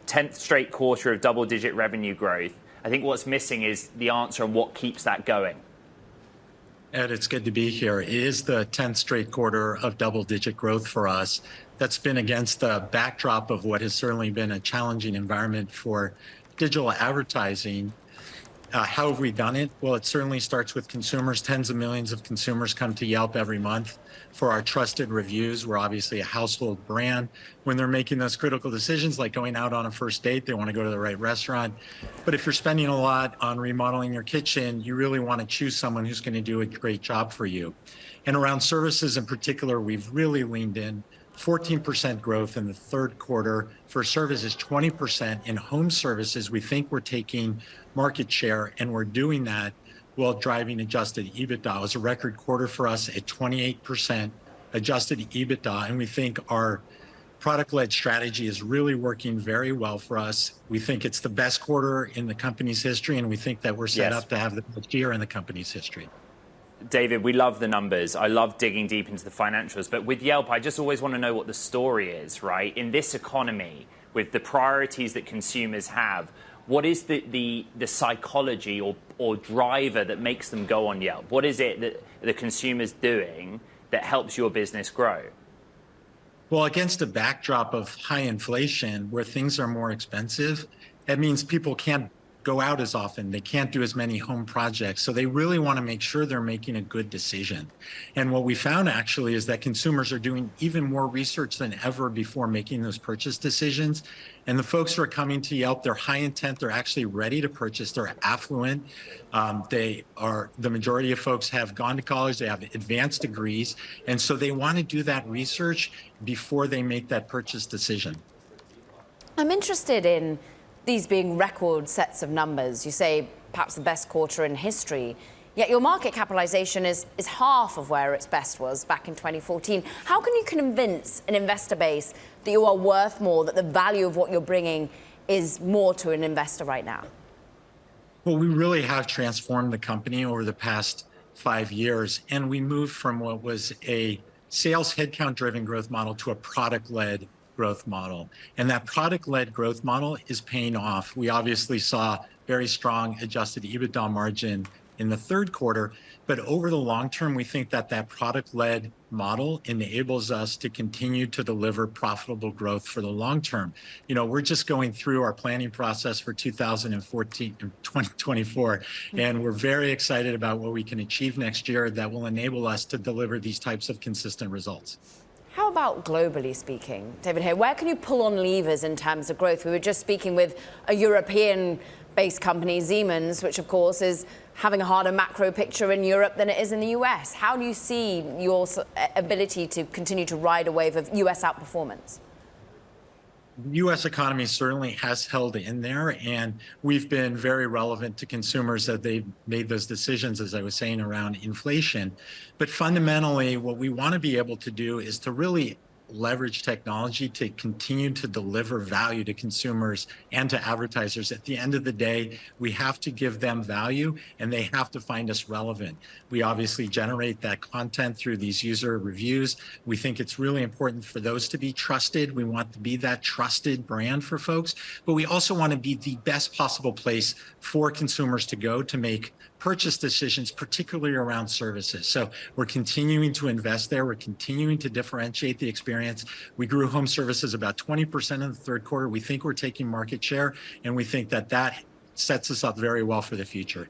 10th straight quarter of double-digit revenue growth. I think what's missing is the answer on what keeps that going. Ed, it's good to be here. It is the 10th straight quarter of double-digit growth for us. That's been against the backdrop of what has certainly been a challenging environment for digital advertising. How have we done it? Well, it certainly starts with consumers. Tens of millions of consumers come to Yelp every month for our trusted reviews. We're obviously a household brand. When they're making those critical decisions, like going out on a first date, they want to go to the right restaurant. But if you're spending a lot on remodeling your kitchen, you really want to choose someone who's going to do a great job for you. And around services in particular, we've really leaned in. 14% growth in the third quarter for services, 20% in home services. We think we're taking market share, and we're doing that while driving adjusted EBITDA. It was a record quarter for us at 28% adjusted EBITDA, and we think our product-led strategy is really working very well for us. We think it's the best quarter in the company's history, and we think that we're set up to have the best year in the company's history. David, we love the numbers. I love digging deep into the financials. But with Yelp, I just always want to know what the story is, right? In this economy, with the priorities that consumers have, what is the psychology or driver that makes them go on Yelp? What is it that the consumer's doing that helps your business grow? Well, against a backdrop of high inflation where things are more expensive, that means people can't go out as often. They can't do as many home projects. So they really want to make sure they're making a good decision. And what we found actually is that consumers are doing even more research than ever before making those purchase decisions. And the folks who are coming to Yelp, they're high intent. They're actually ready to purchase. They're affluent. The majority of folks have gone to college. They have advanced degrees. And so they want to do that research before they make that purchase decision. I'm interested in these being record sets of numbers. You say perhaps the best quarter in history, yet your market capitalization is half of where its best was back in 2014. How can you convince an investor base that you are worth more, that the value of what you're bringing is more to an investor right now? Well, we really have transformed the company over the past 5 years, and we moved from what was a sales headcount-driven growth model to a product-led growth model. And that product-led growth model is paying off. We obviously saw very strong adjusted EBITDA margin in the third quarter, but over the long term, we think that that product-led model enables us to continue to deliver profitable growth for the long term. You know, we're just going through our planning process for 2024, and we're very excited about what we can achieve next year that will enable us to deliver these types of consistent results. How about globally speaking, David, here, where can you pull on levers in terms of growth? We were just speaking with a European-based company, Siemens, which of course is having a harder macro picture in Europe than it is in the US. How do you see your ability to continue to ride a wave of US outperformance? The U.S. economy certainly has held in there, and we've been very relevant to consumers as they've made those decisions, as I was saying, around inflation. But fundamentally, what we want to be able to do is to really leverage technology to continue to deliver value to consumers and to advertisers. At the end of the day, we have to give them value, and they have to find us relevant. We obviously generate that content through these user reviews. We think it's really important for those to be trusted. We want to be that trusted brand for folks, but we also want to be the best possible place for consumers to go to make purchase decisions, particularly around services. So we're continuing to invest there. We're continuing to differentiate the experience. We grew home services about 20% in the third quarter. We think we're taking market share, and we think that that sets us up very well for the future.